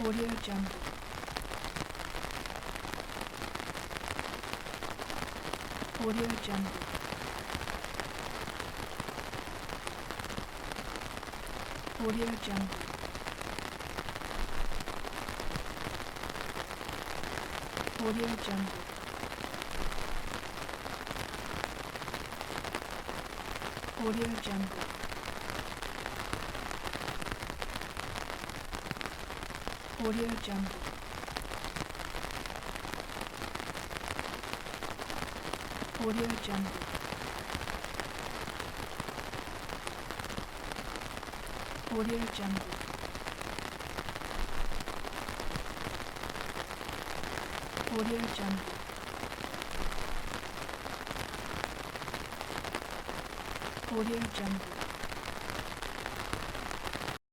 Audio Jungle. Audio Jungle. Audio Jungle. Audio Jungle. Audio Jungle. Audio Jungle. Audio Jungle. Audio Jungle. Audio Jungle. Audio Jungle.